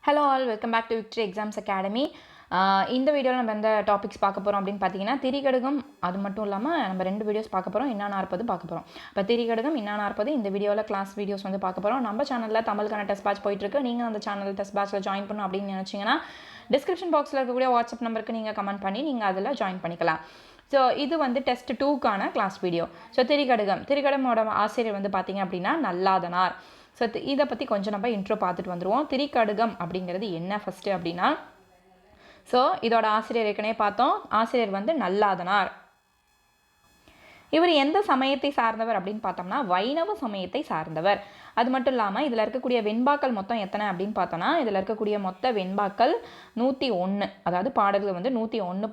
Hello all, welcome back to Victory Exams Academy. இந்த வீடியோவில் நம்ம எந்த டாபிக்ஸ் பார்க்க போகிறோம் அப்படின்னு பார்த்தீங்கன்னா திரிகடுகம் அது மட்டும் இல்லாமல் நம்ம 2 வீடியோஸ் பார்க்க போகிறோம். இன்னா நாற்பது பார்க்க போகிறோம். இப்போ திரிகடுகம் இன்னா நாற்பது இந்த வீடியோவில் கிளாஸ் வீடியோஸ் வந்து பார்க்க போகிறோம். நம்ம சேனலில் தமிழுக்கான டெஸ்ட் பேட்ச் போயிட்டுருக்கு. நீங்கள் அந்த சேனல் டெஸ்ட் பேட்சில் ஜாயின் பண்ணணும் அப்படின்னு நினச்சிங்கன்னா டிஸ்கிரிப்ஷன் பாக்ஸில் இருக்கக்கூடிய வாட்ஸ்அப் நம்பருக்கு நீங்கள் கமெண்ட் பண்ணி நீங்கள் அதில் ஜாயின் பண்ணிக்கலாம். ஸோ இது வந்து டெஸ்ட் 2க்கான கிளாஸ் வீடியோ. ஸோ திரிகடமோட ஆசிரியர் வந்து பார்த்தீங்க அப்படின்னா நல்லாதனார். ஸோ இதை பற்றி கொஞ்சம் நம்ம இன்ட்ரோ பார்த்துட்டு வந்துடுவோம். திரிகடுகம் அப்படிங்கிறது என்ன ஃபஸ்ட்டு அப்படின்னா, ஸோ இதோட ஆசிரியர் ஏற்கனவே பார்த்தோம். ஆசிரியர் வந்து நல்லாதனார். இவர் எந்த சமயத்தை சார்ந்தவர் அப்படின்னு பார்த்தோம்னா வைணவ சமயத்தை சார்ந்தவர். அது மட்டும் இல்லாமல் இதில் இருக்கக்கூடிய வெண்பாக்கள் மொத்தம் எத்தனை அப்படின்னு பார்த்தோன்னா இதில் இருக்கக்கூடிய மொத்த வெண்பாக்கள் 101. அதாவது பாடல்கள் வந்து 101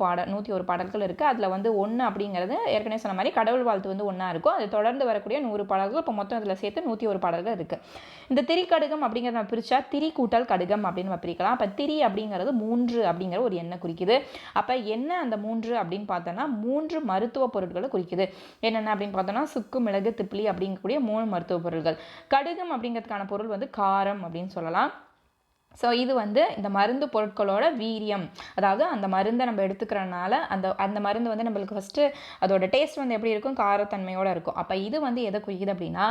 பாடல்கள் இருக்குது. அதில் வந்து 1 அப்படிங்கிறது ஏற்கனவே சொன்ன மாதிரி கடவுள் வாழ்த்து வந்து 1 இருக்கும். அது தொடர்ந்து வரக்கூடிய 100 பாடல்கள். இப்போ மொத்தம் இதில் சேர்த்து 101 பாடல்கள் இருக்குது. இந்த திரிகடுகம் அப்படிங்கிறத நம்ம பிரித்தா திரி கூட்டல் கடுகம் அப்படின்னு நம்ம பிரிக்கலாம். அப்போ திரி அப்படிங்கிறது 3 அப்படிங்கிற ஒரு எண்ணை குறிக்குது. அப்போ என்ன அந்த 3 அப்படின்னு பார்த்தோன்னா 3 மருத்துவ பொருட்களை குறிக்குது. என்னென்ன அப்படின்னு பார்த்தோன்னா சுக்கு, மிளகு, திப்பிலி அப்படிங்கக்கூடிய 3 மருத்துவ பொருட்கள். கடுகம் அப்படிங்கிறதுக்கான பொருள் வந்து காரம் அப்படின்னு சொல்லலாம். ஸோ இது வந்து இந்த மருந்து பொருட்களோட வீரியம், அதாவது அந்த மருந்தை நம்ம எடுத்துக்கிறனால அந்த மருந்து வந்து நம்மளுக்கு ஃபஸ்ட்டு அதோட டேஸ்ட் வந்து எப்படி இருக்கும், காரத்தன்மையோடு இருக்கும். அப்போ இது வந்து எதை குறிக்குது அப்படின்னா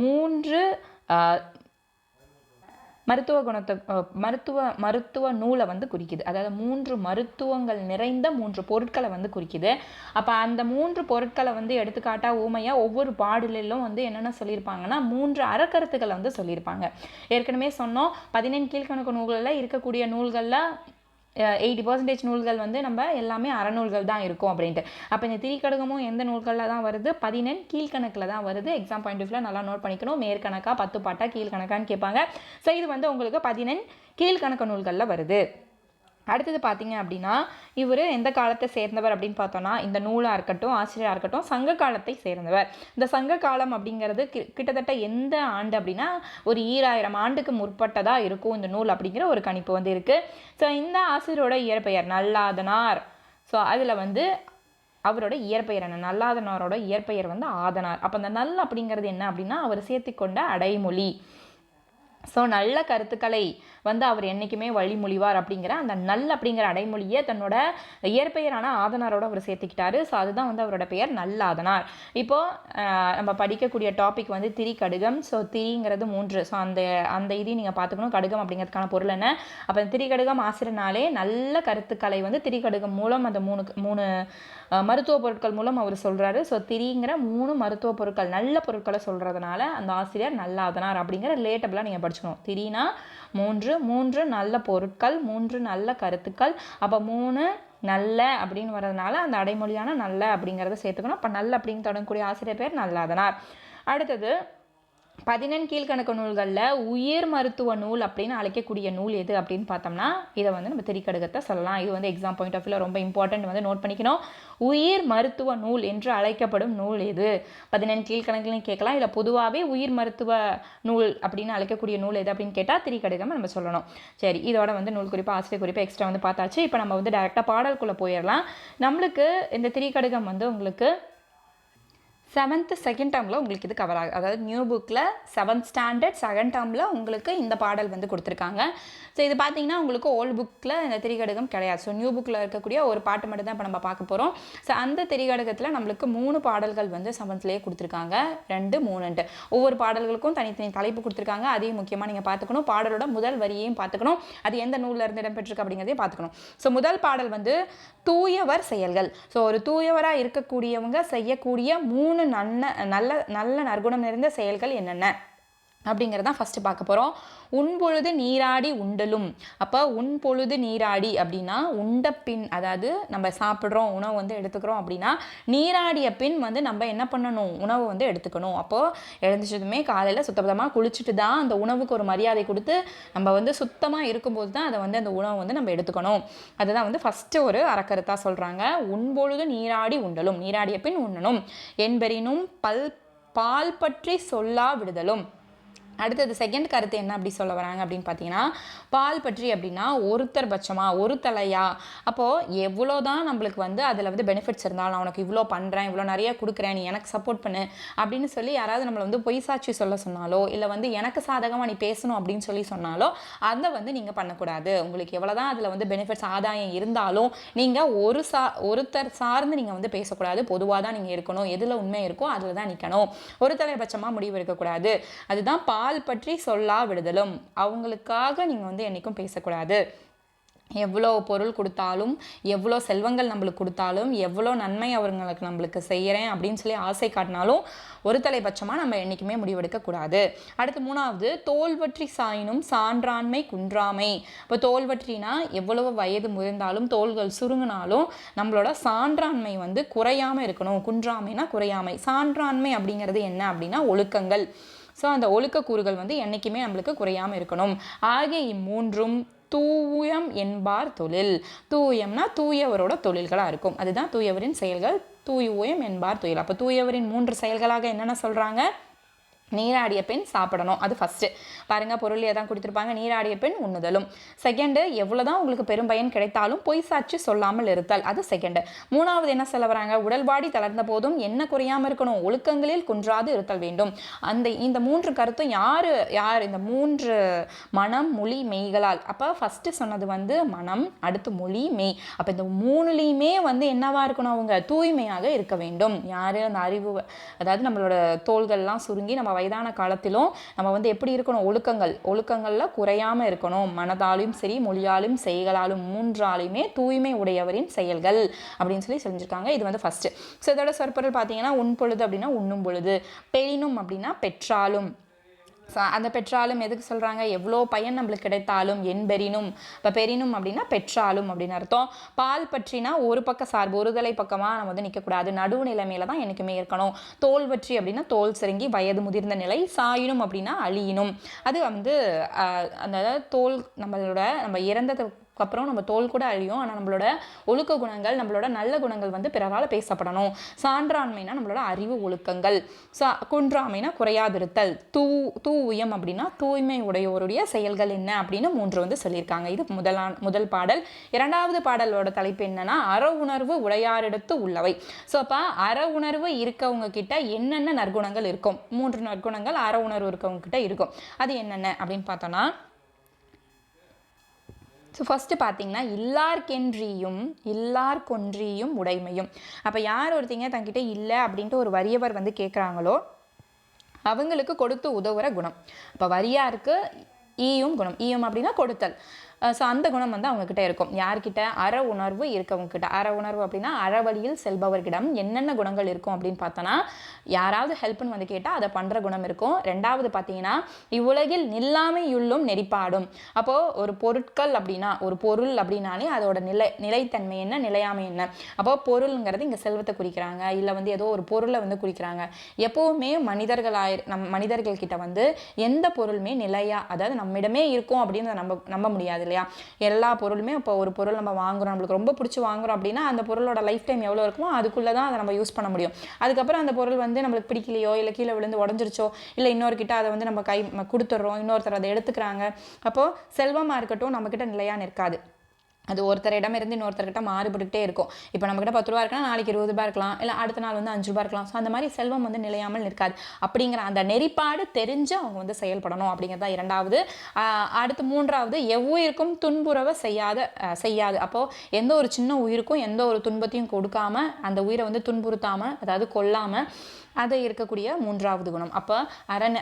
3 மருத்துவ நூலை வந்து குறிக்குது. அதாவது 3 மருத்துவங்கள் நிறைந்த 3 பொருட்களை வந்து குறிக்குது. அப்போ அந்த 3 பொருட்களை வந்து எடுத்துக்காட்டா ஊமையாக ஒவ்வொரு பாடலிலும் வந்து என்னென்ன சொல்லியிருப்பாங்கன்னா 3 அறக்கருத்துக்களை வந்து சொல்லியிருப்பாங்க. ஏற்கனவே சொன்னோம் 14 கீழ்கணக்கு நூல்களில் இருக்கக்கூடிய நூல்களில் 80% நூல்கள் வந்து நம்ம எல்லாமே அறநூல்கள் தான் இருக்கும் அப்படின்ட்டு. அப்போ இந்த திரிகடுகமும் எந்த நூல்களில் தான் வருது, 14 கீழ்கணக்கில் தான் வருது. எக்ஸாம் பாயிண்ட் ஆஃப் வியூவில் நல்லா நோட் பண்ணிக்கணும். மேற்கணக்கா 10 பாட்டா கீழ்கணக்கான்னு கேட்பாங்க. ஸோ இது வந்து உங்களுக்கு 14 கீழ்கணக்கு நூல்களில் வருது. அடுத்தது பார்த்தீங்க அப்படின்னா இவர் எந்த காலத்தை சேர்ந்தவர் அப்படின்னு பார்த்தோன்னா இந்த நூலாக இருக்கட்டும் ஆசிரியராக இருக்கட்டும் சங்க காலத்தை சேர்ந்தவர். இந்த சங்க காலம் அப்படிங்கிறது கிட்டத்தட்ட எந்த ஆண்டு அப்படின்னா ஒரு 2000 ஆண்டுக்கு முற்பட்டதாக இருக்கும் இந்த நூல் அப்படிங்கிற ஒரு கணிப்பு வந்து இருக்குது. ஸோ இந்த ஆசிரியரோட இயற்பெயர் நல்லாதனார். ஸோ அதில் வந்து அவரோட இயற்பெயர் என்ன, நல்லாதனாரோட இயற்பெயர் வந்து ஆதனார். அப்போ அந்த நல் அப்படிங்கிறது என்ன அப்படின்னா அவர் சேர்த்திக்கொண்ட அடைமொழி. ஸோ நல்ல கருத்துக்களை வந்து அவர் என்றைக்குமே வழிமொழிவார் அப்படிங்கிற அந்த நல் அப்படிங்கிற அடைமொழியை தன்னோட இயற்பெயரான ஆதனாரோட அவர் சேர்த்துக்கிட்டாரு. ஸோ அதுதான் வந்து அவரோட பெயர் நல்லாதனார். இப்போது நம்ம படிக்கக்கூடிய டாபிக் வந்து திரிகடுகம். ஸோ திரிங்கிறது 3. ஸோ அந்த இதையும் நீங்கள் பார்த்துக்கணும். கடுகம் அப்படிங்கிறதுக்கான பொருள் என்ன. அப்போ திரிகடுகம் ஆசிரியனாலே நல்ல கருத்துக்களை வந்து திரிகடுகம் மூலம் அந்த 3 மருத்துவ பொருட்கள் மூலம் அவர் சொல்கிறாரு. ஸோ திரிங்கிற 3 மருத்துவ பொருட்கள் நல்ல பொருட்களை சொல்கிறதுனால அந்த ஆசிரியர் நல்லாதனார் அப்படிங்கிற ரிலேட்டபிளாக நீங்கள் படிச்சுக்கணும். திரினா 3 நல்ல பொருட்கள், 3 நல்ல கருத்துக்கள். அப்போ 3 நல்ல அப்படின்னு வர்றதுனால அந்த அடைமொழியான நல்ல அப்படிங்கிறத சேர்த்துக்கணும். அப்போ நல்ல அப்படின்னு தொடங்கக்கூடிய ஆசிரியர் பேர் நல்லாதனார். அடுத்தது 14 கீழ்கணக்கு நூல்களில் உயிர் மருத்துவ நூல் அப்படின்னு அழைக்கக்கூடிய நூல் எது அப்படின்னு பார்த்தோம்னா இதை வந்து நம்ம திரிகடுகத்தை சொல்லலாம். இது வந்து எக்ஸாம் பாயிண்ட் ஆஃப் வியூவில் ரொம்ப இம்பார்ட்டன்ட் வந்து நோட் பண்ணிக்கணும். உயிர் மருத்துவ நூல் என்று அழைக்கப்படும் நூல் எது 14 கீழ்கணக்குலையும் கேட்கலாம். இல்லை பொதுவாகவே உயிர் மருத்துவ நூல் அப்படின்னு அழைக்கக்கூடிய நூல் எது அப்படின்னு கேட்டால் திரிகடுகம் நம்ம சொல்லணும். சரி, இதோட வந்து நூல் குறிப்பு ஆசிரியர் குறிப்பு எக்ஸ்ட்ரா வந்து பார்த்தாச்சு. இப்போ நம்ம வந்து டைரெக்டாக பாடலுக்குள்ளே போயிடலாம். நம்மளுக்கு இந்த திரிகடுகம் வந்து உங்களுக்கு 7th செகண்ட் டேர்மில் உங்களுக்கு இது கவர் ஆகும். அதாவது நியூ புக்கில் 7th ஸ்டாண்டர்ட் செகண்ட் டேர்மில் உங்களுக்கு இந்த பாடல் வந்து கொடுத்துருக்காங்க. ஸோ இது பார்த்தீங்கன்னா உங்களுக்கு ஓல்டு புக்கில் இந்த திரிகடுகம் கிடையாது. ஸோ நியூ புக்கில் இருக்கக்கூடிய ஒரு பாட்டு மட்டும் தான் இப்போ நம்ம பார்க்க போகிறோம். ஸோ அந்த திரிகடுகத்தில் நம்மளுக்கு 3 பாடல்கள் வந்து 7thலேயே கொடுத்துருக்காங்க. 2, 3 ஒவ்வொரு பாடல்களுக்கும் தனித்தனி தலைப்பு கொடுத்துருக்காங்க. அதையும் முக்கியமாக நீங்கள் பார்த்துக்கணும். பாடலோட முதல் வரியையும் பார்த்துக்கணும். அது எந்த நூலில் இருந்து இடம்பெற்றிருக்கு அப்படிங்கிறதையும் பார்த்துக்கணும். ஸோ முதல் பாடல் வந்து தூயவர் செயல்கள். ஸோ ஒரு தூயவராக இருக்கக்கூடியவங்க செய்யக்கூடிய 3 நல்ல நற்குணம் நிறைந்த செயல்கள் என்னென்ன அப்படிங்கிறதான் ஃபஸ்ட்டு பார்க்க போகிறோம். உண்பொழுது நீராடி உண்டலும். அப்போ உண்பொழுது நீராடி அப்படின்னா உண்ட பின், அதாவது நம்ம சாப்பிட்றோம் உணவு வந்து எடுத்துக்கிறோம் அப்படின்னா நீராடிய பின் வந்து நம்ம என்ன பண்ணணும், உணவு வந்து எடுத்துக்கணும். அப்போது எழுந்திரிச்சதுமே காலையில் சுத்தபத்தமாக குளிச்சுட்டு தான் அந்த உணவுக்கு ஒரு மரியாதை கொடுத்து நம்ம வந்து சுத்தமாக இருக்கும்போது தான் அதை வந்து அந்த உணவு வந்து நம்ம எடுத்துக்கணும். அதுதான் வந்து ஃபஸ்ட்டு ஒரு அறக்கருத்தாக சொல்கிறாங்க. உண்பொழுது நீராடி உண்டலும், நீராடிய பின் உண்ணணும். என்பெறினும் பால் பற்றி சொல்லா விடுதலும். அடுத்தது செகண்ட் கருத்து என்ன அப்படி சொல்ல வராங்க அப்படின்னு பார்த்தீங்கன்னா, பால் பற்றி அப்படின்னா ஒருத்தர் பட்சமா, ஒரு தலையா. அப்போது எவ்வளோ தான் நம்மளுக்கு வந்து அதில் வந்து பெனிஃபிட்ஸ் இருந்தாலும், நான் உனக்கு இவ்வளோ பண்ணுறேன், இவ்வளோ நிறைய கொடுக்குறேன், நீ எனக்கு சப்போர்ட் பண்ணு அப்படின்னு சொல்லி யாராவது நம்மளை வந்து பொய் சாட்சி சொல்ல சொன்னாலோ, இல்லை வந்து எனக்கு சாதகமாக நீ பேசணும் அப்படின்னு சொல்லி சொன்னாலோ, அதை வந்து நீங்கள் பண்ணக்கூடாது. உங்களுக்கு எவ்வளோ தான் அதில் வந்து பெனிஃபிட்ஸ் ஆதாயம் இருந்தாலும் நீங்கள் ஒருத்தர் சார்ந்து நீங்கள் வந்து பேசக்கூடாது. பொதுவாக தான் நீங்கள் இருக்கணும். எதில் உண்மை இருக்கோ அதில் தான் நிற்கணும். ஒரு தலைபட்சமாக முடிவு இருக்கக்கூடாது. அதுதான் பால் பற்றி சொல்லா விடுதலும். அவங்களுக்காக நீங்கள் வந்து என்றைக்கும் பேசக்கூடாது. எவ்வளோ பொருள் கொடுத்தாலும், எவ்வளோ செல்வங்கள் நம்மளுக்கு கொடுத்தாலும், எவ்வளோ நன்மை நம்மளுக்கு செய்கிறேன் அப்படின்னு சொல்லி ஆசை காட்டினாலும் ஒரு தலைபட்சமாக நம்ம என்றைக்குமே முடிவெடுக்கக்கூடாது. அடுத்து மூணாவது, தோல்வற்றி சாயினும் சான்றாண்மை குன்றாமை. இப்போ தோல்வற்றினா எவ்வளவு வயது முதிர்ந்தாலும், தோள்கள் சுருங்கினாலும் நம்மளோட சான்றாண்மை வந்து குறையாமல் இருக்கணும். குன்றாமைனா குறையாமை. சான்றாண்மை அப்படிங்கிறது என்ன அப்படின்னா ஒழுக்கங்கள். ஸோ அந்த ஒழுக்க கூறுகள் வந்து என்றைக்குமே நம்மளுக்கு குறையாமல் இருக்கணும். ஆகிய இம்மூன்றும் தூயம் என்பார் தொழில். தூயம்னா தூயவரோட தொழில்களாக இருக்கும். அதுதான் தூயவரின் செயல்கள். தூயம் என்பார் தொழில். அப்போ தூயவரின் 3 செயல்களாக என்னென்ன சொல்கிறாங்க? நீராடிய பெண் சாப்பிடணும். அது ஃபஸ்ட்டு பாருங்கள், பொருளையே தான் கொடுத்துருப்பாங்க. நீராடிய பெண் உண்ணுதலும். செகண்டு, எவ்வளோதான் உங்களுக்கு பெரும் பயன் கிடைத்தாலும் பொய் சாட்சி சொல்லாமல் இருத்தல். அது செகண்டு. மூணாவது என்ன சொல்ல வராங்க? உடல்பாடி தளர்ந்த போதும் என்ன குறையாமல் இருக்கணும்? ஒழுக்கங்களில் குன்றாது இருத்தல் வேண்டும். இந்த 3 கருத்தும் யார் இந்த 3 மனம் மொழி மெய்களால். அப்போ ஃபஸ்ட்டு சொன்னது வந்து மனம், அடுத்து மொழி, மெய். அப்போ இந்த 3லையுமே வந்து என்னவா இருக்கணும்? அவங்க தூய்மையாக இருக்க வேண்டும். யார்? அந்த அறிவு, அதாவது நம்மளோட தோள்கள்லாம் சுருங்கி நம்ம வயதான காலத்திலும் நம்ம வந்து எப்படி இருக்கணும்? ஒழுக்கங்களில் குறையாமல் இருக்கணும். மனதாலும் சரி, மொழியாலும், செய்களாலும், 3ஆலையுமே தூய்மை உடையவரின் செயல்கள் அப்படின்னு சொல்லி செஞ்சுருக்காங்க. இது வந்து ஃபஸ்ட்டு. ஸோ இதோட சொற்பொருள் பார்த்தீங்கன்னா, உண்பொழுது அப்படின்னா உண்ணும் பொழுது, பெயினும் அப்படின்னா பெற்றாலும். அந்த பெற்றாலும் எதுக்கு சொல்கிறாங்க? எவ்வளோ பயன் நம்மளுக்கு கிடைத்தாலும். பெரினும், இப்போ பெரினும் அப்படின்னா பெற்றாலும் அப்படின்னு அர்த்தம். பால் பற்றினா ஒரு பக்க சார்பு, ஒரு தலை பக்கமாக நம்ம வந்து நிற்கக்கூடாது. நடுவு நிலைமையில தான் எனக்குமே இருக்கணும். தோல் பற்றி அப்படின்னா தோல் சுருங்கி வயது முதிர்ந்த நிலை. சாயினும் அப்படின்னா அழியினும். அது வந்து அந்த தோல் நம்ம இறந்ததுக்கு அப்புறம் நம்ம தோல் கூட அழியும். ஆனால் நம்மளோட ஒழுக்க குணங்கள், நம்மளோட நல்ல குணங்கள் வந்து பிறரால் பேசப்படணும். சான்றாண்மைனா நம்மளோட அறிவு ஒழுக்கங்கள். குன்றாமைனா குறையாதிருத்தல். தூயம் அப்படின்னா தூய்மை உடையோருடைய செயல்கள் என்ன அப்படின்னு 3 வந்து சொல்லியிருக்காங்க. இது முதல் பாடல். இரண்டாவது பாடலோட தலைப்பு என்னன்னா, அற உணர்வு உடையாரிடத்து உள்ளவை. ஸோ அப்போ அற உணர்வு இருக்கவங்க கிட்ட என்னென்ன நற்குணங்கள் இருக்கும்? 3 நற்குணங்கள் அற உணர்வு இருக்கவங்க கிட்ட இருக்கும். அது என்னென்ன அப்படின்னு பார்த்தோன்னா, ஸோ ஃபஸ்ட்டு பார்த்தீங்கன்னா, இல்லார்க்கொன்றியும் உடைமையும். அப்போ யார் ஒருத்தங்க தங்கிட்ட இல்லை அப்படின்ட்டு ஒரு வறியவர் வந்து கேட்குறாங்களோ அவங்களுக்கு கொடுத்து உதவுற குணம். அப்போ வறியாருக்கு ஈயும் குணம். ஈயும் அப்படின்னா கொடுத்தல். ஸோ அந்த குணம் வந்து அவங்கக்கிட்ட இருக்கும். யார்கிட்ட? அற உணர்வு இருக்கவங்கக்கிட்ட. அற உணர்வு அப்படின்னா அறவழியில் செல்பவர்களிடம் என்னென்ன குணங்கள் இருக்கும் அப்படின்னு பார்த்தோன்னா, யாராவது ஹெல்ப்னு வந்து கேட்டால் அதை பண்ணுற குணம் இருக்கும். ரெண்டாவது பார்த்தீங்கன்னா, இவ்வுலகில் நில்லாமையுள்ளும் நெறிப்பாடும். அப்போது ஒரு பொருட்கள் அப்படின்னா, ஒரு பொருள் அப்படின்னாலே அதோட நிலைத்தன்மை என்ன, நிலையாமை என்ன. அப்போது பொருளுங்கிறது இங்கே செல்வத்தை குறிக்கிறாங்க, இல்லை வந்து ஏதோ ஒரு பொருளை வந்து குறிக்கிறாங்க. எப்போவுமே மனிதர்கள்கிட்ட வந்து எந்த பொருளுமே நிலையாக, அதாவது நம்மிடமே இருக்கும் அப்படின்னு நம்ப முடியாது இல்லையா? எல்லா பொருளுமே, இப்போ ஒரு பொருள் நம்ம வாங்குறோம், நம்மளுக்கு ரொம்ப பிடிச்சி வாங்குறோம் அப்படின்னா அந்த பொருளோட லைஃப் டைம் எவ்வளோ இருக்குமோ அதுக்குள்ளே தான் அதை நம்ம யூஸ் பண்ண முடியும். அதுக்கப்புறம் அந்த பொருள் வந்து நம்மளுக்கு பிடிக்கலையோ, இல்லை கீழே விழுந்து உடஞ்சிருச்சோ, இல்லை இன்னொருக்கிட்ட அதை வந்து நம்ம கொடுத்துட்றோம், இன்னொருத்தர் அதை எடுத்துக்கிறாங்க. அப்போது செல்வமாக இருக்கட்டும் நம்மக்கிட்ட நிலையாக நிற்காது. அது ஒருத்தரிடமிருந்து இன்னொருத்தர்கிட்ட மாறுபட்டுகிட்டே இருக்கும். இப்போ நம்மக்கிட்ட 10 ரூபா இருக்குன்னா நாளைக்கு 20 ரூபா இருக்கலாம், இல்லை அடுத்த நாள் வந்து 5 ரூபா இருக்கலாம். ஸோ அந்த மாதிரி செல்வம் வந்து நிலையாமல் நிற்காது. அப்படிங்கிற அந்த நெறிப்பாடு தெரிஞ்சு அவங்க வந்து செயல்படணும் அப்படிங்கிறதா இரண்டாவது. அடுத்து மூன்றாவது, எவ்வுயிருக்கும் துன்புறவை செய்யாது. அப்போது எந்த ஒரு சின்ன உயிருக்கும் எந்த ஒரு துன்பத்தையும் கொடுக்காம, அந்த உயிரை வந்து துன்புறுத்தாமல், அதாவது கொல்லாமல் அது இருக்கக்கூடிய 3வது குணம். அப்போ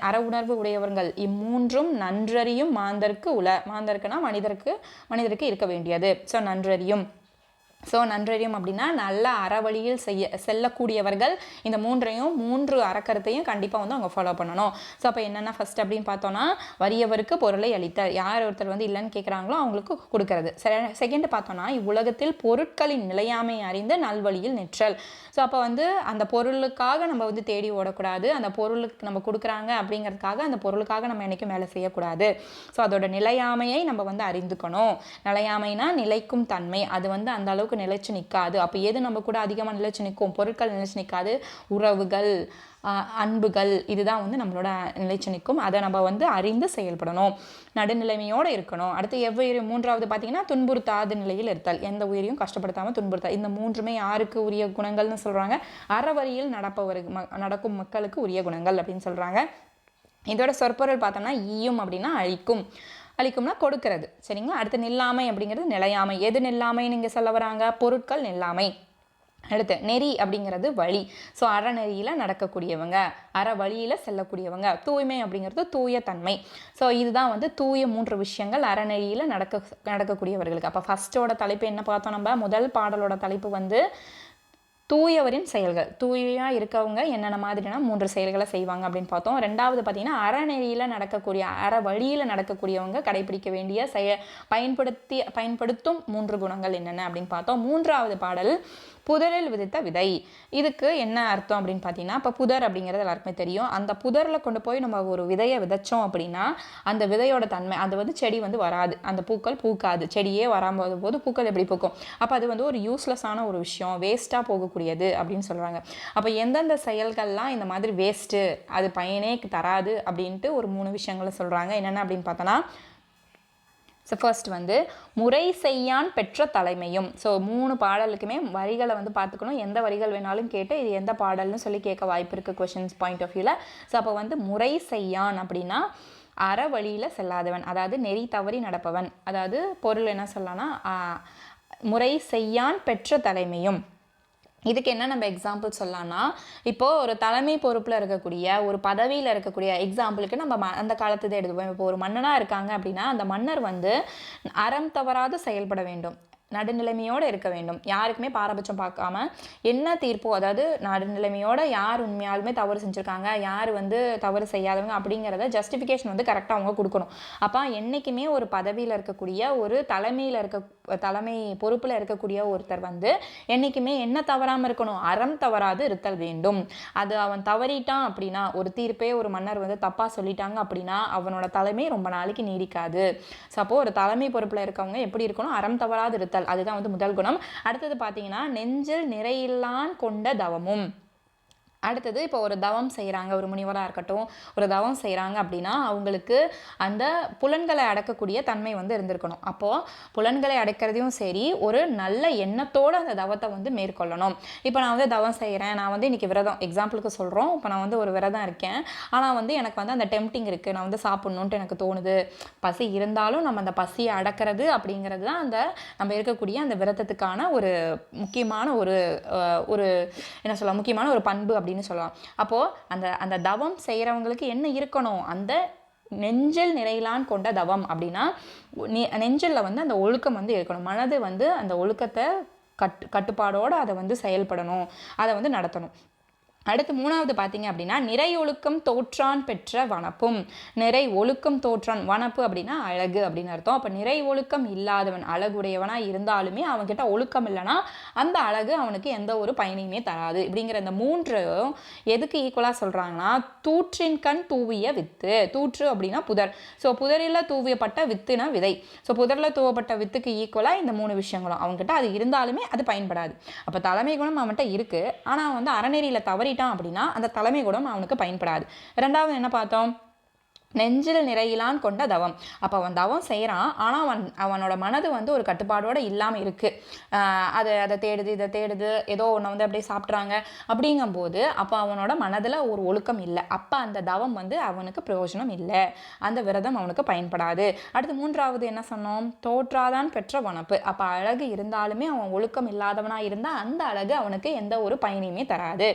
அற உணர்வு உடையவர்கள் இம்மூன்றும் நன்றறியும் மாந்தருக்கு மாந்தருக்குன்னா மனிதருக்கு இருக்க வேண்டியது. ஸோ நன்றறியும் அப்படின்னா நல்ல அறவழியில் செல்லக்கூடியவர்கள் இந்த 3 அறக்கருத்தையும் கண்டிப்பாக வந்து அவங்க ஃபாலோ பண்ணணும். ஸோ அப்போ என்னென்ன ஃபஸ்ட் அப்படின்னு பார்த்தோன்னா, வறியவருக்கு பொருளை அளித்தல். யார் ஒருத்தர் வந்து இல்லைன்னு கேட்குறாங்களோ அவங்களுக்கு கொடுக்கறது. செகண்ட் பார்த்தோன்னா, இவ்வுலகத்தில் பொருட்களின் நிலையாமை அறிந்து நல்வழியில் நிற்றல். ஸோ அப்போ வந்து அந்த பொருளுக்காக நம்ம வந்து தேடி ஓடக்கூடாது. அந்த பொருளுக்கு நம்ம கொடுக்குறாங்க அப்படிங்கிறதுக்காக அந்த பொருளுக்காக நம்ம என்றைக்கும் வேலை செய்யக்கூடாது. ஸோ அதோட நிலையாமையை நம்ம வந்து அறிந்துக்கணும். நிலையாமைனா நிலைக்கும் தன்மை. அது வந்து அந்த அளவுக்கு நமக்கு நிலைச்சு நிற்காது. அப்போ எது நம்ம கூட அதிகமாக நிலைச்சு நிற்கும்? பொருட்கள் நிலைச்சு நிற்காது, உறவுகள், அன்புகள், இதுதான் வந்து நம்மளோட நிலைச்சு நிற்கும். அதை நம்ம வந்து அறிந்து செயல்படணும், நடுநிலைமையோடு இருக்கணும். அடுத்து எவ்வுயிர், மூன்றாவது பார்த்தீங்கன்னா துன்புறுத்தாத நிலையில் இருத்தல், எந்த உயிரையும் கஷ்டப்படுத்தாமல் துன்புறுத்தல். இந்த மூன்றுமே யாருக்கு உரிய குணங்கள்னு சொல்கிறாங்க? அறவழியில் நடக்கும் மக்களுக்கு உரிய குணங்கள் அப்படின்னு சொல்கிறாங்க. இதோட சொற்பொருள் பார்த்தோம்னா ஈயும் அப்படின்னா அழிக்கும், அழிக்கும்னா கொடுக்கறது, சரிங்களா. அடுத்து நில்லாமை அப்படிங்கிறது நிலையாமை. எது நில்லாமை நீங்கள் சொல்ல வராங்க? பொருட்கள் நில்லாமை. அடுத்து நெறி அப்படிங்கிறது வழி. ஸோ அறநெறியில் நடக்கக்கூடியவங்க, அற வழியில் செல்லக்கூடியவங்க. தூய்மை அப்படிங்கிறது தூய தன்மை. ஸோ இதுதான் வந்து தூய 3 விஷயங்கள் அறநெறியில் நடக்கக்கூடியவர்களுக்கு. அப்போ ஃபஸ்ட்டோட தலைப்பு என்ன பார்த்தோம்? நம்ம முதல் பாடலோட தலைப்பு வந்து தூயவரின் செயல்கள். தூயாக இருக்கவங்க என்னென்ன மாதிரினா 3 செயல்களை செய்வாங்க அப்படின்னு பார்த்தோம். ரெண்டாவது பார்த்தீங்கன்னா அறநெறியில் நடக்கக்கூடிய, அற வழியில் நடக்கக்கூடியவங்க கடைபிடிக்க வேண்டிய பயன்படுத்தும் 3 குணங்கள் என்னென்ன அப்படின்னு பார்த்தோம். மூன்றாவது பாடல் புதரில் விதைத்த விதை. இதுக்கு என்ன அர்த்தம் அப்படின்னு பார்த்தீங்கன்னா, இப்போ புதர் அப்படிங்கிறது எல்லாருக்குமே தெரியும். அந்த புதரில் கொண்டு போய் நம்ம ஒரு விதையை விதைச்சோம் அப்படின்னா அந்த விதையோட தன்மை, அது வந்து செடி வந்து வராது, அந்த பூக்கள் பூக்காது. செடியே வராமல் போது பூக்கள் எப்படி பூக்கும்? அப்போ அது வந்து ஒரு யூஸ்லெஸ்ஸான ஒரு விஷயம், வேஸ்ட்டாக போகக்கூடியது அப்படின்னு சொல்கிறாங்க. அப்போ எந்தெந்த செயல்கள்லாம் இந்த மாதிரி வேஸ்ட்டு, அது பயனே தராது அப்படின்ட்டு ஒரு 3 விஷயங்களை சொல்கிறாங்க. என்னென்ன அப்படின்னு பார்த்தோன்னா, ஸோ ஃபர்ஸ்ட் வந்து முறை செய்யான் பெற்ற தலைமையும். ஸோ 3 பாடலுக்குமே வரிகளை வந்து பார்த்துக்கணும். எந்த வரிகள் வேணாலும் கேட்டு இது எந்த பாடல்னு சொல்லி கேட்க வாய்ப்பு இருக்குது கொஷின்ஸ் பாயிண்ட் ஆஃப் வியூவில். ஸோ அப்போ வந்து முறை செய்யான் அப்படின்னா அற வழியில் செல்லாதவன், அதாவது நெறி தவறி நடப்பவன். அதாவது பொருள் என்ன சொல்லலாம்னா, முறை செய்யான் பெற்ற தலைமையும். இதுக்கு என்ன நம்ம எக்ஸாம்பிள் சொல்லலாம்னா, இப்போது ஒரு தலைமை பொறுப்பில் இருக்கக்கூடிய, ஒரு பதவியில் இருக்கக்கூடிய, எக்ஸாம்பிளுக்கு நம்ம அந்த காலத்து எடுத்துப்போம். இப்போ ஒரு மன்னனாக இருக்காங்க அப்படின்னா அந்த மன்னர் வந்து அறம் தவறாது செயல்பட வேண்டும், நடுநிலைமையோடு இருக்க வேண்டும். யாருக்குமே பாரபட்சம் பார்க்காம என்ன தீர்ப்போ, அதாவது நடுநிலைமையோட யார் உண்மையாலுமே தவறு செஞ்சுருக்காங்க, யார் வந்து தவறு செய்யாதவங்க அப்படிங்கிறத ஜஸ்டிஃபிகேஷன் வந்து கரெக்டாக அவங்க கொடுக்கணும். அப்போ என்றைக்குமே ஒரு பதவியில் இருக்கக்கூடிய, ஒரு தலைமை பொறுப்பில் இருக்கக்கூடிய ஒருத்தர் வந்து என்றைக்குமே என்ன தவறாமல் இருக்கணும்? அறம் தவறாது இருத்தல் வேண்டும். அது அவன் தவறிட்டான் அப்படின்னா, ஒரு தீர்ப்பே ஒரு மன்னர் வந்து தப்பாக சொல்லிட்டாங்க அப்படின்னா அவனோட தலைமை ரொம்ப நாளைக்கு நீடிக்காது. ஸோ அப்போது ஒரு தலைமை பொறுப்பில் இருக்கவங்க எப்படி இருக்கணும்? அறம் தவறாது இருத்தல், அதுதான் வந்து முதல் குணம். அடுத்தது பார்த்தீங்கன்னா நெஞ்சில் நிறையில்லான் கொண்ட தவமும். அடுத்தது இப்போ ஒரு தவம் செய்கிறாங்க, ஒரு முனிவராக இருக்கட்டும், ஒரு தவம் செய்கிறாங்க அப்படின்னா அவங்களுக்கு அந்த புலன்களை அடக்கக்கூடிய தன்மை வந்து இருந்திருக்கணும். அப்போது புலன்களை அடக்கிறதையும் சரி, ஒரு நல்ல எண்ணத்தோடு அந்த தவத்தை வந்து மேற்கொள்ளணும். இப்போ நான் வந்து தவம் செய்கிறேன், நான் வந்து இன்றைக்கி விரதம், எக்ஸாம்பிளுக்கு சொல்கிறோம், இப்போ நான் வந்து ஒரு விரதம் இருக்கேன், ஆனால் வந்து எனக்கு வந்து அந்த டெம்ப்டிங் இருக்குது, நான் வந்து சாப்பிட்ணுன்ட்டு எனக்கு தோணுது. பசி இருந்தாலும் நம்ம அந்த பசியை அடக்கிறது அப்படிங்கிறது தான் அந்த நம்ம இருக்கக்கூடிய அந்த விரதத்துக்கான ஒரு முக்கியமான ஒரு என்ன சொல்லலாம், முக்கியமான ஒரு பண்பு அப்படின்னு சொல்லலாம். அப்போது அந்த தவம் செய்கிறவங்களுக்கு என்ன இருக்கணும்? அந்த நெஞ்சில் நிறையிலான் கொண்ட தவம் அப்படின்னா நெஞ்சில் வந்து அந்த ஒழுக்கம் வந்து இருக்கணும். மனது வந்து அந்த ஒழுக்கத்தை கட்டுப்பாடோடு அதை வந்து செயல்படணும், அதை வந்து நடத்தணும். அடுத்து மூணாவது பார்த்தீங்க அப்படின்னா நிறை ஒழுக்கம் தோற்றான் பெற்ற வனப்பும். நிறை ஒழுக்கம் தோற்றான், வனப்பு அப்படின்னா அழகு அப்படின்னு அர்த்தம். அப்போ நிறை ஒழுக்கம் இல்லாதவன், அழகுடையவனாக இருந்தாலுமே அவன்கிட்ட ஒழுக்கம் இல்லைன்னா அந்த அழகு அவனுக்கு எந்த ஒரு பயனையுமே தராது. இப்படிங்கிற இந்த 3 எதுக்கு ஈக்குவலாக சொல்கிறாங்கன்னா, தூற்றின் கண் தூவிய வித்து. தூற்று அப்படின்னா புதர். ஸோ புதரில் தூவியப்பட்ட வித்துனா விதை. ஸோ புதரில் தூவப்பட்ட வித்துக்கு ஈக்குவலாக இந்த 3 விஷயங்களும் அவங்ககிட்ட அது இருந்தாலுமே அது பயன்படாது. அப்போ தலைமை குணம் அவன்கிட்ட இருக்குது, ஆனால் வந்து அறநெறியில் தவறி அப்படின்னா அந்த தலைமை குணம் அவனுக்கு பயன்படாது. இரண்டாவது என்ன பார்த்தோம்? நெஞ்சில் நிறையிலான் கொண்ட தவம். அப்போ அவன் தவம் செய்கிறான், ஆனால் அவனோட மனது வந்து ஒரு கட்டுப்பாடோடு இல்லாமல் இருக்குது. அதை தேடுது, இதை தேடுது, ஏதோ ஒன்று வந்து அப்படியே சாப்பிட்றாங்க. அப்படிங்கும்போது அப்போ அவனோட மனதில் ஒரு ஒழுக்கம் இல்லை. அப்போ அந்த தவம் வந்து அவனுக்கு பிரயோஜனம் இல்லை, அந்த விரதம் அவனுக்கு பயன்படாது. அடுத்து மூன்றாவது என்ன சொன்னோம்? தோற்றாதான் பெற்ற வனப்பு. அப்போ அழகு இருந்தாலுமே அவன் ஒழுக்கம் இல்லாதவனாக இருந்தால் அந்த அழகு அவனுக்கு எந்த ஒரு பயனையுமே தராது.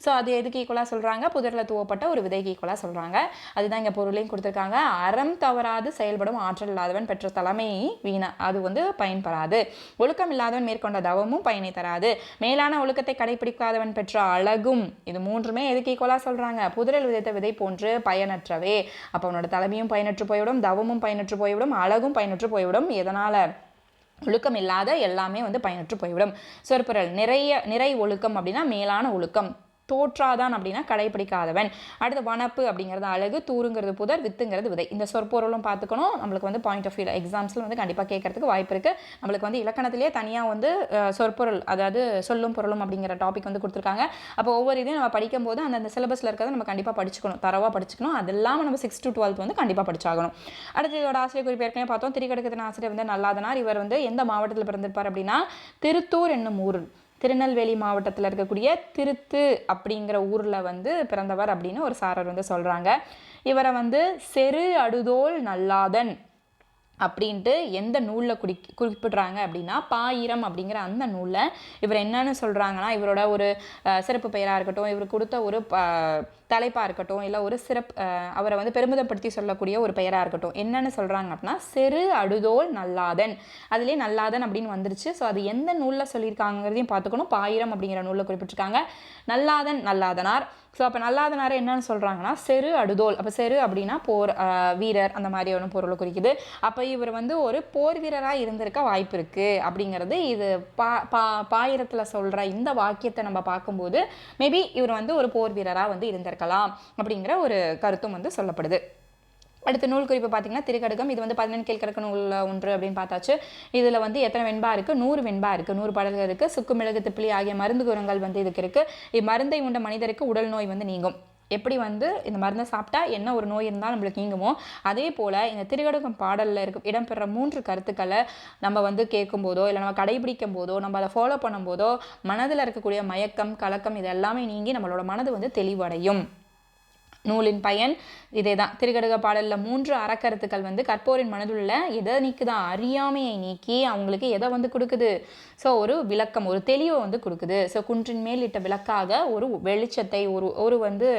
ஸோ அது எதுக்கு ஈக்குவலாக சொல்கிறாங்க? புதரில் தூவப்பட்ட ஒரு விதைக்கு ஈக்குவலாக சொல்கிறாங்க. அதுதான் இங்கே பொருளையும் கொடுத்துருக்காங்க. அறம் தவறாது செயல்படும் ஆற்றல் இல்லாதவன் பெற்ற தலைமை வீணா, அது வந்து பயன்படாது. ஒழுக்கம் இல்லாதவன் மேற்கொண்ட தவமும் பயனை தராது. மேலான ஒழுக்கத்தை கடைபிடிக்காதவன் பெற்ற அழகும். இது 3மே எதுக்கு ஈக்குவலாக சொல்கிறாங்க? புதரில் விதைத்த விதை போன்று பயனற்றவே. அப்போ அவனோட தலைமையும் பயனற்று போய்விடும், தவமும் பயனற்று போய்விடும், அழகும் பயனற்று போய்விடும். எதனால்? ஒழுக்கம் இல்லாத எல்லாமே வந்து பயனற்று போய்விடும். சொற்பொருள் நிறை ஒழுக்கம் அப்படின்னா மேலான ஒழுக்கம். தோற்றாதான் அப்படின்னா கடைபிடிக்காதவன். அடுத்து வனப்பு அப்படிங்கிறது அழகு, தூருங்கிறது புதர், வித்துங்கிறது விதை. இந்த சொற்பொருளும் பார்த்துக்கணும். நம்மளுக்கு வந்து பாயிண்ட் ஆஃப் வியூ எக்ஸாம்ஸில் வந்து கண்டிப்பாக கேட்கறதுக்கு வாய்ப்பு இருக்குது. நம்மளுக்கு வந்து இலக்கணத்திலேயே தனியாக வந்து சொற்பொருள், அதாவது சொல்லும் பொருளும் அப்படிங்கிற டாபிக் வந்து கொடுத்துருக்காங்க. அப்போ ஒவ்வொரு இதையும் நம்ம படிக்கும்போது அந்த சிலபஸில் இருக்கிறத நம்ம கண்டிப்பாக படிச்சுக்கணும், தரவாக படிச்சுக்கணும். அது இல்லாமல் நம்ம 6 to 12 வந்து கண்டிப்பாக படிச்சாகணும். அடுத்து இதோட ஆசிரியர் குறிப்பு ஏற்கனவே பார்த்தோம். திரிகடுகத்தின் ஆசிரியர் வந்து நல்லாதனார். இவர் வந்து எந்த மாவட்டத்தில் பிறந்திருப்பார் அப்படின்னா திருத்தூர் என்னும் ஊர், திருநெல்வேலி மாவட்டத்தில் இருக்கக்கூடிய திருத்து அப்படிங்கிற ஊரில் வந்து பிறந்தவர் அப்படின்னு ஒரு சாரர் வந்து சொல்கிறாங்க. இவரை வந்து செரு அடுதோல் நல்லாதன் அப்படின்ட்டு எந்த நூலில் குறிப்பிடுறாங்க அப்படின்னா பாயிரம் அப்படிங்கிற அந்த நூலில் இவர் என்னன்னு சொல்கிறாங்கன்னா, இவரோட ஒரு சிறப்பு பெயராக இருக்கட்டும், இவர் கொடுத்த ஒரு தலைப்பாக இருக்கட்டும், இல்லை ஒரு அவரை வந்து பெருமிதப்படுத்தி சொல்லக்கூடிய ஒரு பெயராக இருக்கட்டும், என்னென்னு சொல்கிறாங்க அப்படின்னா செரு அடுதோல் நல்லாதன். அதுலேயே நல்லாதன் அப்படின்னு வந்துருச்சு. ஸோ அது எந்த நூலில் சொல்லியிருக்காங்கிறதையும் பார்த்துக்கணும். பாயிரம் அப்படிங்கிற நூலில் குறிப்பிட்டிருக்காங்க. நல்லாதன், நல்லாதனார். ஸோ அப்போ நல்லாதனார் என்னன்னு சொல்கிறாங்கன்னா செரு அடுதோல். அப்போ செரு அப்படின்னா போர் வீரர் அந்த மாதிரியான பொருளை குறிக்குது. அப்போ இவர் வந்து ஒரு போர் வீரராக இருந்திருக்க வாய்ப்பு இருக்குது அப்படிங்கிறது இது பாயிரத்தில் சொல்கிற இந்த வாக்கியத்தை நம்ம பார்க்கும்போது மேபி இவர் வந்து ஒரு போர் வீரராக வந்து இருந்திருக்கலாம் அப்படிங்கிற ஒரு கருத்தும் வந்து சொல்லப்படுது. அடுத்த நூல் குறிப்பு பார்த்தீங்கன்னா திருக்கடுகம். இது வந்து 11 கீழ்கணக்கு நூலில் ஒன்று அப்படின்னு பார்த்தாச்சு. இதில் வந்து எத்தனை வெண்பா இருக்குது? 100 வெண்பா இருக்குது, 100 பாடல்கள் இருக்குது. சுக்கு, மிளகு, திப்பிலி ஆகிய மருந்து குணங்கள் வந்து இதுக்கு இருக்குது. இம்மருந்தை உண்ட மனிதருக்கு உடல் நோய் வந்து நீங்கும். எப்படி வந்து இந்த மருந்தை சாப்பிட்டா என்ன ஒரு நோய் இருந்தாலும் நம்மளுக்கு நீங்குமோ, அதே போல் இந்த திருக்கடுகம் பாடலில் இடம்பெற 3 கருத்துக்களை நம்ம வந்து கேட்கும்போதோ இல்லை நம்ம கடைபிடிக்கும் போதோ நம்ம அதை ஃபாலோ பண்ணும்போதோ மனதில் இருக்கக்கூடிய மயக்கம், கலக்கம் இது எல்லாமே நீங்கி நம்மளோட மனது வந்து தெளிவடையும். நூலின் பயன் இதே தான். திருக்கடுக பாடலில் 3 அறக்கருத்துக்கள் வந்து கற்போரின் மனதுள்ள எதை நீக்குதான்? அறியாமையை நீக்கி அவங்களுக்கு எதை வந்து கொடுக்குது? ஸோ ஒரு விளக்கம், ஒரு தெளிவை வந்து கொடுக்குது. ஸோ குன்றின் மேல் இட்ட விளக்காக ஒரு வெளிச்சத்தை, ஒரு வந்து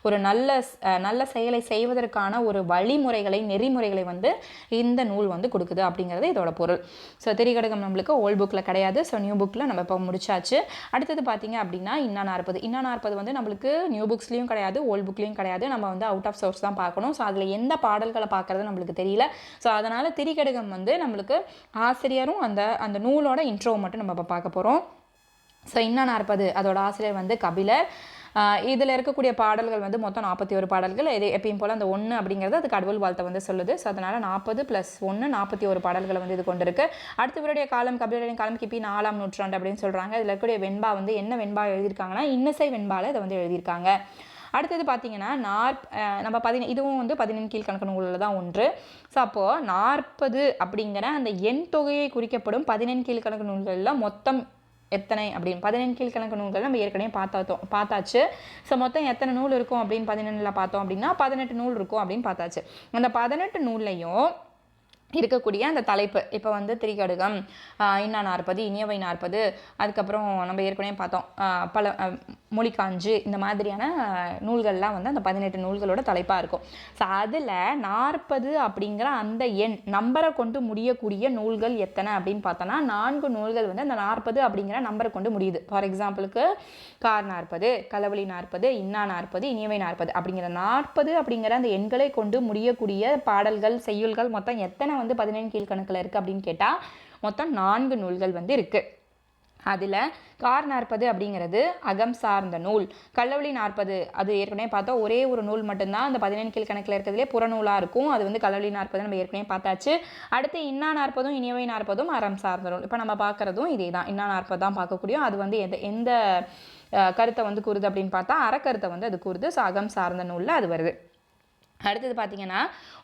ஒரு நல்ல செயலை செய்வதற்கான ஒரு வழிமுறைகளை, நெறிமுறைகளை வந்து இந்த நூல் வந்து கொடுக்குது அப்படிங்கிறது இதோட பொருள். ஸோ திரிகடுகம் நம்மளுக்கு ஓல்ட் புக்கில் கிடையாது. ஸோ நியூ புக்கில் நம்ம இப்போ முடிச்சாச்சு. அடுத்தது பார்த்தீங்க அப்படின்னா இன்னா 40 வந்து நம்மளுக்கு நியூ புக்ஸ்லேயும் கிடையாது, ஓல்ட் புக்லேயும் கிடையாது. நம்ம வந்து அவுட் ஆஃப் சோர்ஸ் தான் பார்க்கணும். ஸோ அதில் எந்த பாடல்களை பார்க்குறது நம்மளுக்கு தெரியல. ஸோ அதனால் திரிகடுகம் வந்து நம்மளுக்கு ஆசிரியரும் அந்த நூலோட இன்ட்ரோ மட்டும் நம்ம இப்போ பார்க்க போகிறோம். ஸோ இன்னா 40 அதோட ஆசிரியர் வந்து கபிலர். இதில் இருக்கக்கூடிய பாடல்கள் வந்து மொத்தம் 41 பாடல்கள். இது எப்பயும் போல் அந்த 1 அப்படிங்கிறது அது கடவுள் வாழ்த்தை வந்து சொல்லுது. ஸோ அதனால் 40 + 1 41 பாடல்களை வந்து இது கொண்டு இருக்கு. அடுத்தவருடைய காலம் கபிலரின் காலம் கிபி 4ஆம் நூற்றாண்டு அப்படின்னு சொல்கிறாங்க. இதில் இருக்கக்கூடிய வெண்பா வந்து என்ன வெண்பா எழுதியிருக்காங்கன்னா இன்னிசை வெண்பாவில் இதை வந்து எழுதியிருக்காங்க. அடுத்தது பார்த்தீங்கன்னா நம்ம இதுவும் வந்து 14 கீழ்கணக்கு நூலில் தான் ஒன்று. ஸோ அப்போது 40 அப்படிங்கிற அந்த எண் தொகையை குறிக்கப்படும் 14 கீழ்கணக்கு நூல்களில் மொத்தம் எத்தனை அப்படின்னு 14 கீழ்கணக்கு நூல்கள் நம்ம ஏற்கனவே பார்த்தாச்சு. ஸோ மொத்தம் எத்தனை நூல் இருக்கும் அப்படின்னு 14ல் பார்த்தோம் அப்படின்னா 18 நூல் இருக்கும் அப்படின்னு பார்த்தாச்சு. அந்த 18 நூல்லையும் இருக்கக்கூடிய அந்த தலைப்பு இப்போ வந்து திரிகடுகம், இன்னா 40, இனியவை 40, அதுக்கப்புறம் நம்ம ஏற்கனவே பார்த்தோம் பல மொழிக்காஞ்சு, இந்த மாதிரியான நூல்கள்லாம் வந்து அந்த 18 நூல்களோட தலைப்பாக இருக்கும். ஸோ அதில் 40 அப்படிங்கிற அந்த எண் நம்பரை கொண்டு முடியக்கூடிய நூல்கள் எத்தனை அப்படின்னு பார்த்தோன்னா 4 நூல்கள் வந்து அந்த 40 அப்படிங்கிற நம்பரை கொண்டு முடியுது. ஃபார் எக்ஸாம்பிளுக்கு கார் 40, களவழி 40, இன்னா 40, இனியவை 40 அப்படிங்கிற 40 அப்படிங்கிற அந்த எண்களை கொண்டு முடியக்கூடிய பாடல்கள், செய்யுள்கள் மொத்தம் எத்தனை வந்து 14 கீழ்கணக்கில் இருக்குது அப்படின்னு கேட்டால் மொத்தம் 4 நூல்கள் வந்து இருக்குது. அதில் கார் 40 அப்படிங்கிறது அகம் சார்ந்த நூல். களவழி 40 அது ஏற்கனவே பார்த்தோம், ஒரே ஒரு நூல் மட்டும்தான் அந்த 14 கீழ்கணக்கில் இருக்கிறதுலே புறநூலாக இருக்கும். அது வந்து களவழி 40 நம்ம ஏற்கனவே பார்த்தாச்சு. அடுத்து இன்னா 40, இனியவை 40 அறம் சார்ந்த நூல். இப்போ நம்ம பார்க்குறதும் இதே தான், இன்னா 40 தான் பார்க்கக்கூடிய. அது வந்து எந்த கருத்தை வந்து கூறுது அப்படின்னு பார்த்தா அறக்கருத்தை வந்து அது கூறுது. ஸோ அகம் சார்ந்த நூலில் அது வருது. அடுத்தது பார்த்தீங்கன்னா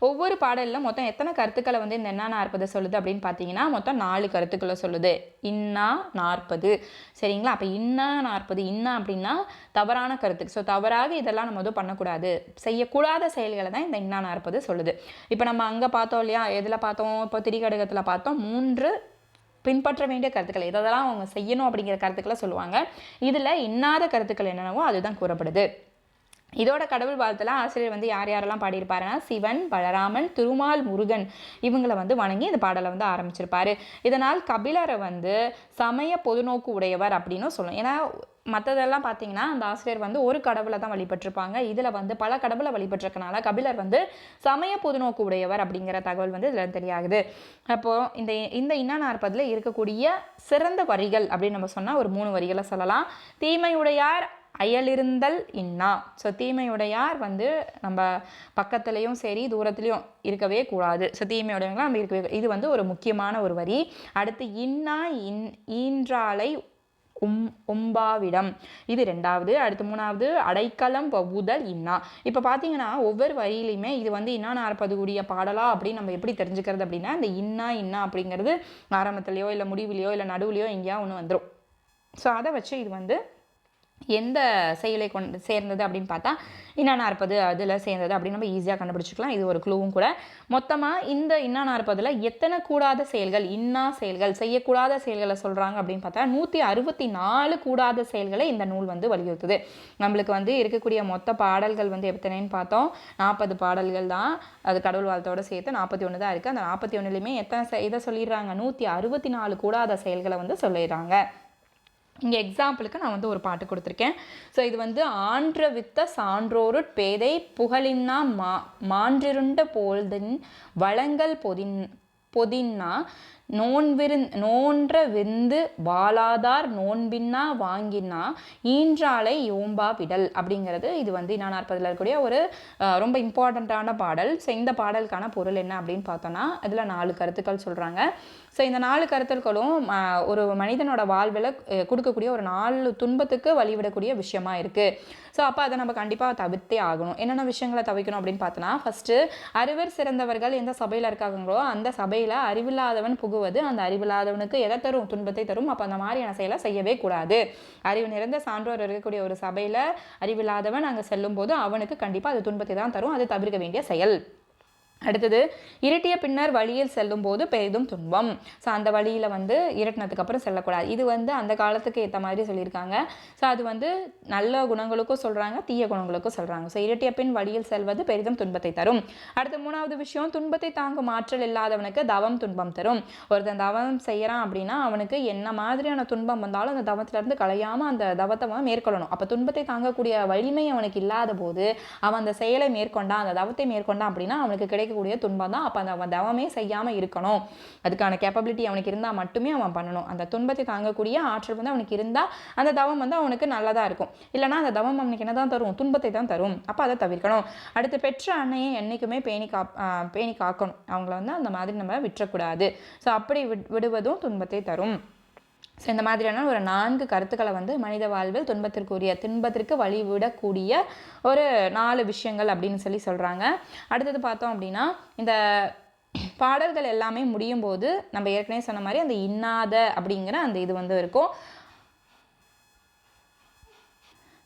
ஒவ்வொரு பாடலில் மொத்தம் எத்தனை கருத்துக்களை வந்து இந்த இன்னா 40 சொல்லுது அப்படின்னு பார்த்தீங்கன்னா மொத்தம் 4 கருத்துக்களை சொல்லுது. இன்னா 40 சரிங்களா. அப்போ இன்னா 40 இன்னா அப்படின்னா தவறான கருத்து. ஸோ தவறாக இதெல்லாம் நம்ம எதுவும் பண்ணக்கூடாது, செய்யக்கூடாத செயல்களை தான் இந்த இன்னா 40 சொல்லுது. இப்போ நம்ம அங்கே பார்த்தோம் இல்லையா, எதில் பார்த்தோம், இப்போ திரிகடுகத்தில் பார்த்தோம் 3 பின்பற்ற வேண்டிய கருத்துக்கள், இதெல்லாம் அவங்க செய்யணும் அப்படிங்கிற கருத்துக்களை சொல்லுவாங்க. இதில் இன்னாத கருத்துக்கள் என்னென்னவோ அதுதான் கூறப்படுது. இதோட கடவுள் வாழ்த்துல ஆசிரியர் வந்து யாரெல்லாம் பாடியிருப்பாருன்னா சிவன், பலராமன், திருமால், முருகன் இவங்களை வந்து வணங்கி இந்த பாடலை வந்து ஆரம்பிச்சிருப்பாரு. இதனால் கபிலரை வந்து சமய பொதுநோக்கு உடையவர் அப்படின்னு சொல்லணும். ஏன்னா மற்றதெல்லாம் பார்த்தீங்கன்னா அந்த ஆசிரியர் வந்து ஒரு கடவுளை தான் வழிபட்டிருப்பாங்க. இதில் வந்து பல கடவுளை வழிபட்டிருக்கனால கபிலர் வந்து சமய பொதுநோக்கு உடையவர் அப்படிங்கிற தகவல் வந்து இதில் தெரியாகுது. அப்போது இந்த இன்னா 40 இருக்கக்கூடிய சிறந்த வரிகள் அப்படின்னு நம்ம சொன்னால் ஒரு 3 வரிகளை சொல்லலாம். தீமையுடையார் அயலிருந்தல் இன்னா. ஸோ தீமையுடையார் வந்து நம்ம பக்கத்துலேயும் சரி தூரத்துலேயும் இருக்கவே கூடாது. ஸோ தீமையுடையவங்களாம் நம்ம இருக்கவே, இது வந்து ஒரு முக்கியமான ஒரு வரி. அடுத்து இன்னா ஈன்றாலை உம்பாவிடம், இது 2வது. அடுத்து 3வது அடைக்கலம் பவுதல் இன்னா. இப்போ பார்த்தீங்கன்னா ஒவ்வொரு வரியிலையுமே இது வந்து இன்னா நாற்பதுடைய பாடலா அப்படின்னு நம்ம எப்படி தெரிஞ்சுக்கிறது அப்படின்னா, இந்த இன்னா அப்படிங்கிறது ஆரம்பத்துலையோ இல்லை முடிவுலையோ இல்லை நடுவுலையோ எங்கேயா ஒன்று வந்துடும். ஸோ அதை வச்சு இது வந்து எந்த செயலை சேர்ந்தது அப்படின்னு பார்த்தா இன்னா 40 அதில் சேர்ந்தது அப்படின்னு நம்ம ஈஸியாக கண்டுபிடிச்சிக்கலாம். இது ஒரு க்ளூவும் கூட. மொத்தமாக இந்த இன்னா 40ல் எத்தனை கூடாத செயல்கள், இன்னா செயல்கள், செய்யக்கூடாத செயல்களை சொல்கிறாங்க அப்படின்னு பார்த்தா 164 கூடாத செயல்களை இந்த நூல் வந்து வலியுறுத்துது. நம்மளுக்கு வந்து இருக்கக்கூடிய மொத்த பாடல்கள் வந்து எத்தனைன்னு பார்த்தோம், 40 பாடல்கள் தான். அது கடவுள் வாழ்த்தோடு சேர்த்து 41 தான் இருக்குது. அந்த 41லையுமே எத்தனை இதை சொல்லிடுறாங்க, 164 கூடாத செயல்களை வந்து சொல்லிடுறாங்க. இங்கே எக்ஸாம்பிளுக்கு நான் வந்து ஒரு பாட்டு கொடுத்துருக்கேன். ஸோ இது வந்து ஆன்ற வித்த சான்றோரு பேதை புகழின்னா மான்றிருண்ட போல்தின் வளங்கள் பொதின்னா நோன்ற விந்து வாழாதார் நோன்பின்னா வாங்கினா ஈன்றாலை யோம்பா விடல் அப்படிங்கிறது இது வந்து இன்னா 40ல் இருக்கக்கூடிய ஒரு ரொம்ப இம்பார்ட்டண்ட்டான பாடல். ஸோ இந்த பாடலுக்கான பொருள் என்ன அப்படின்னு பார்த்தோன்னா இதில் 4 கருத்துக்கள் சொல்கிறாங்க. ஸோ இந்த 4 கருத்துக்களும் ஒரு மனிதனோட வாழ்வில் கொடுக்கக்கூடிய ஒரு 4 துன்பத்துக்கு வழிவிடக்கூடிய விஷயமா இருக்குது. ஸோ அப்போ அதை நம்ம கண்டிப்பாக தவிர்த்தே ஆகணும். என்னென்ன விஷயங்களை தவிர்க்கணும் அப்படின்னு பார்த்தோன்னா, ஃபஸ்ட்டு அறிவர் சிறந்தவர்கள் எந்த சபையில் இருக்காங்களோ அந்த சபையில் அறிவில்லாதவன் புகுவது அந்த அறிவில்லாதவனுக்கு எதை தரும், துன்பத்தை தரும். அப்போ அந்த மாதிரியான செயலை செய்யவே கூடாது. அறிவு நிறைந்த சான்றோர் இருக்கக்கூடிய ஒரு சபையில் அறிவில்லாதவன் அங்கே செல்லும் போது அவனுக்கு கண்டிப்பாக அது துன்பத்தை தான் தரும். அது தவிர்க்க வேண்டிய செயல். அடுத்தது இருட்டிய பின்னர் வழியில் செல்லும் போது பெரிதும் துன்பம். ஸோ அந்த வழியில் வந்து இருட்டினதுக்கு அப்புறம் செல்லக்கூடாது. இது வந்து அந்த காலத்துக்கு ஏற்ற மாதிரி சொல்லியிருக்காங்க. ஸோ அது வந்து நல்ல குணங்களுக்கும் சொல்கிறாங்க, தீய குணங்களுக்கும் சொல்கிறாங்க. ஸோ இருட்டிய பின் வழியில் செல்வது பெரிதும் துன்பத்தை தரும். அடுத்த 3வது விஷயம், துன்பத்தை தாங்கும் ஆற்றல் இல்லாதவனுக்கு தவம் துன்பம் தரும். ஒருத்தன் தவம் செய்கிறான் அப்படின்னா அவனுக்கு என்ன மாதிரியான துன்பம் வந்தாலும் அந்த தவத்திலேருந்து களையாமல் அந்த தவத்தை மேற்கொள்ளணும். அப்போ துன்பத்தை தாங்கக்கூடிய வலிமை அவனுக்கு இல்லாத போது அவன் அந்த செயலை மேற்கொண்டான், அந்த தவத்தை மேற்கொண்டான் அப்படின்னா அவனுக்கு கிடைக்கக்கூடிய துன்பம் தான். அப்போ அவன் தவமே செய்யாமல் இருக்கணும். அதுக்கான கேப்பபிலிட்டி அவனுக்கு இருந்தால் மட்டுமே அவன் பண்ணணும். அந்த துன்பத்தை தாங்கக்கூடிய ஆற்றல் வந்து அவனுக்கு இருந்தால் அந்த தவம் வந்து அவனுக்கு நல்லதாக இருக்கும். இல்லைனா அந்த தவம் அவனுக்கு என்ன தான் தரும், துன்பத்தை தான் தரும். அப்போ அதை தவிர்க்கணும். அடுத்து பெற்ற அன்னையை என்றைக்குமே பேணி காக்கணும். அவங்கள வந்து அந்த மாதிரி நம்ம விட்டுறக்கூடாது. ஸோ அப்படி விடுவதும் துன்பத்தை தரும். ஸோ இந்த மாதிரியான ஒரு 4 கருத்துக்களை வந்து மனித வாழ்வில் துன்பத்திற்கு வழிவிடக்கூடிய ஒரு 4 விஷயங்கள் அப்படின்னு சொல்கிறாங்க. அடுத்தது பார்த்தோம் அப்படின்னா, இந்த பாடல்கள் எல்லாமே முடியும் போது நம்ம ஏற்கனவே சொன்ன மாதிரி அந்த இன்னாத அப்படிங்கிற அந்த இது வந்து இருக்கும்.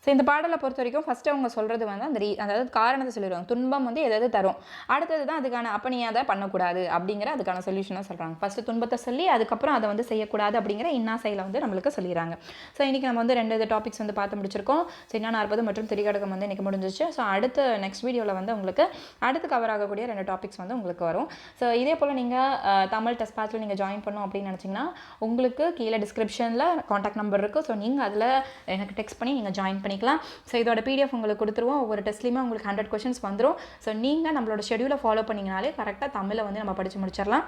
ஸோ இந்த பாடலை பொறுத்த வரைக்கும் ஃபஸ்ட்டு அவங்க சொல்கிறது வந்து அதாவது காரணத்தை சொல்லிடுவாங்க. துன்பம் வந்து எதாவது தரும், அடுத்தது தான் அதுக்கான அப்போ நீ அதை பண்ணக்கூடாது அப்படிங்கிற அதுக்கான சொல்யூஷனாக சொல்கிறாங்க. ஃபஸ்ட்டு துன்பத்தை சொல்லி அதுக்கப்புறம் அதை வந்து செய்யக்கூடாது அப்படிங்கிற இன்னா செயலை வந்து நம்மளுக்கு சொல்லிடுறாங்க. ஸோ இன்றைக்கி நம்ம வந்து 2 டாபிக்ஸ் வந்து பார்த்து முடிச்சிருக்கோம். ஸோ இன்னா 40 மற்றும் திரிகடகம் வந்து இன்றைக்கி முடிஞ்சிச்சு. ஸோ அடுத்த நெக்ஸ்ட் வீடியோவில் வந்து உங்களுக்கு அடுத்து கவர் ஆகக்கூடிய 2 டாபிக்ஸ் வந்து உங்களுக்கு வரும். ஸோ இதே போல் நீங்கள் தமிழ் டெஸ்ட் பேட்சில் நீங்கள் ஜாயின் பண்ணணும் அப்படின்னு நினச்சிங்கன்னா உங்களுக்கு கீழே டிஸ்கிரிப்ஷனில் காண்டாக்ட் நம்பர் இருக்குது. ஸோ நீங்கள் அதில் எனக்கு டெக்ஸ்ட் பண்ணி நீங்கள் ஜாயின் பண்ணிக்கலாம். ஸோ இதோட PDF உங்களுக்கு கொடுத்துருவோம். ஒவ்வொரு டெஸ்ட்லையுமே உங்களுக்கு 100 கொஷின்ஸ் வந்துடும். ஸோ நீங்கள் நம்மளோட ஷெடியூலை ஃபாலோ பண்ணிங்கனாலே கரெக்டாக தமிழை வந்து நம்ம படித்து முடிச்சிடலாம்.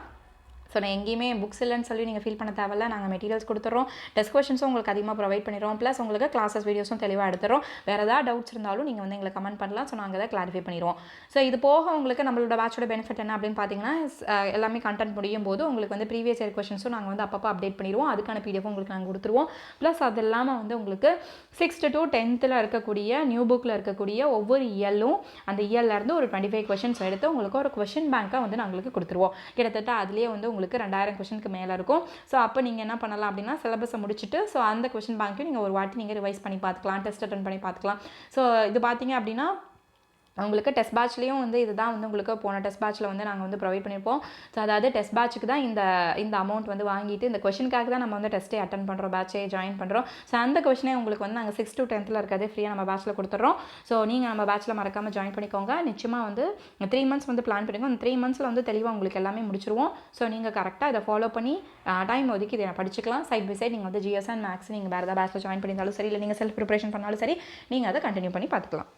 ஸோ நான் எங்கேயுமே புக்ஸ் இல்லைன்னு சொல்லி நீங்கள் ஃபீல் பண்ண தேவையில்ல. நாங்கள் மெட்டீரியல்ஸ் கொடுத்துறோம், டெஸ்ட் கொஷின்ஸும் உங்களுக்கு அதிகமாக ப்ரொவைட் பண்ணிடுறோம். ப்ளஸ் உங்களுக்கு கிளாஸஸ் வீடியோஸும் தெளிவாக எடுத்துறோம். வேறு ஏதாவது டவுட்ஸ் இருந்தாலும் நீங்கள் வந்து எங்களை கமெண்ட் பண்ணலாம். ஸோ நாங்கள் அதை கிளாரிஃபை பண்ணிடுவோம். ஸோ இது போக உங்களுக்கு நம்மளோட பேட்சோட பெனிஃபிட் என்ன அப்படின்னு பார்த்தீங்கன்னா, எல்லாமே கண்டென்ட் முடியும் போது உங்களுக்கு வந்து ப்ரீவியஸ் இயர் கொஷின்ஸும் நாங்கள் வந்து அப்பப்போ அப்டேட் பண்ணிடுவோம். அதுக்கான PDF உங்களுக்கு நாங்கள் கொடுத்துருவோம். ப்ளஸ் அது இல்லாமல் வந்து உங்களுக்கு 6th to 10th இருக்கக்கூடிய நியூ புக்கில் இருக்கக்கூடிய ஒவ்வொரு இயலும் அந்த இயர்லேருந்து ஒரு 25 கொஷின்ஸ் எடுத்து உங்களுக்கு ஒரு கொஷின் பேங்க்காக வந்து நாங்களுக்கு கொடுத்துருவோம். கிட்டத்தட்ட அதுலேயே வந்து உங்களுக்கு 2000 கொஷின் மேலே இருக்கும். ஸோ அப்போ நீங்கள் என்ன பண்ணலாம் அப்படின்னா, சிலபஸை முடிச்சுட்டு ஸோ அந்த கொஷின் பேங்க்கையும் நீங்கள் ஒரு வாட்டி நீங்கள் ரிவைஸ் பண்ணி பார்த்துக்கலாம், டெஸ்ட் அட்டன் பண்ணி பார்த்துக்கலாம். ஸோ இது பார்த்தீங்க அப்படின்னா உங்களுக்கு டெஸ்ட் பேட்ச்லேயும் வந்து இதுதான் வந்து உங்களுக்கு போன டெஸ்ட் பேட்சில் வந்து நாங்கள் வந்து ப்ரொவைட் பண்ணியிருப்போம். ஸோ அதாவது டெஸ்ட் பேட்சுக்கு தான் இந்த அமௌண்ட் வந்து வாங்கிட்டு இந்த கொஷினுக்காக தான் நம்ம வந்து டெஸ்ட்டே அட்டன் பண்ணுறோம், பேட்சே ஜாயின் பண்ணுறோம். ஸோ அந்த கொஷினே உங்களுக்கு வந்து நாங்கள் 6th to 10th இருக்கிறதே ஃப்ரீயாக நம்ம பேட்சில் கொடுத்துட்றோம். ஸோ நீங்கள் நம்ம பேட்சில் மறக்காமல் ஜாயின் பண்ணிக்கோங்க. நிச்சயமாக வந்து 3 months வந்து பிளான் பண்ணிக்கோங்க. அந்த 3 monthsல வந்து தெளிவாக உங்களுக்கு எல்லாமே முடிச்சிருவோம். ஸோ நீங்கள் கரெக்டாக இதை ஃபாலோ பண்ணி டைம் ஒதுக்கி இதை படிச்சுக்கலாம். சைட் பை சைட் நீங்கள் வந்து GS and Maths நீங்கள் வேறு ஏதாவது பேட்சில் ஜாயின் பண்ணியிருந்தாலும் சரி, இல்லை நீங்கள் செல்ஃப் ப்ரிப்பரேஷன் பண்ணாலும் சரி, நீங்கள் அதை கண்டினியூ பண்ணி பார்த்துக்கலாம்.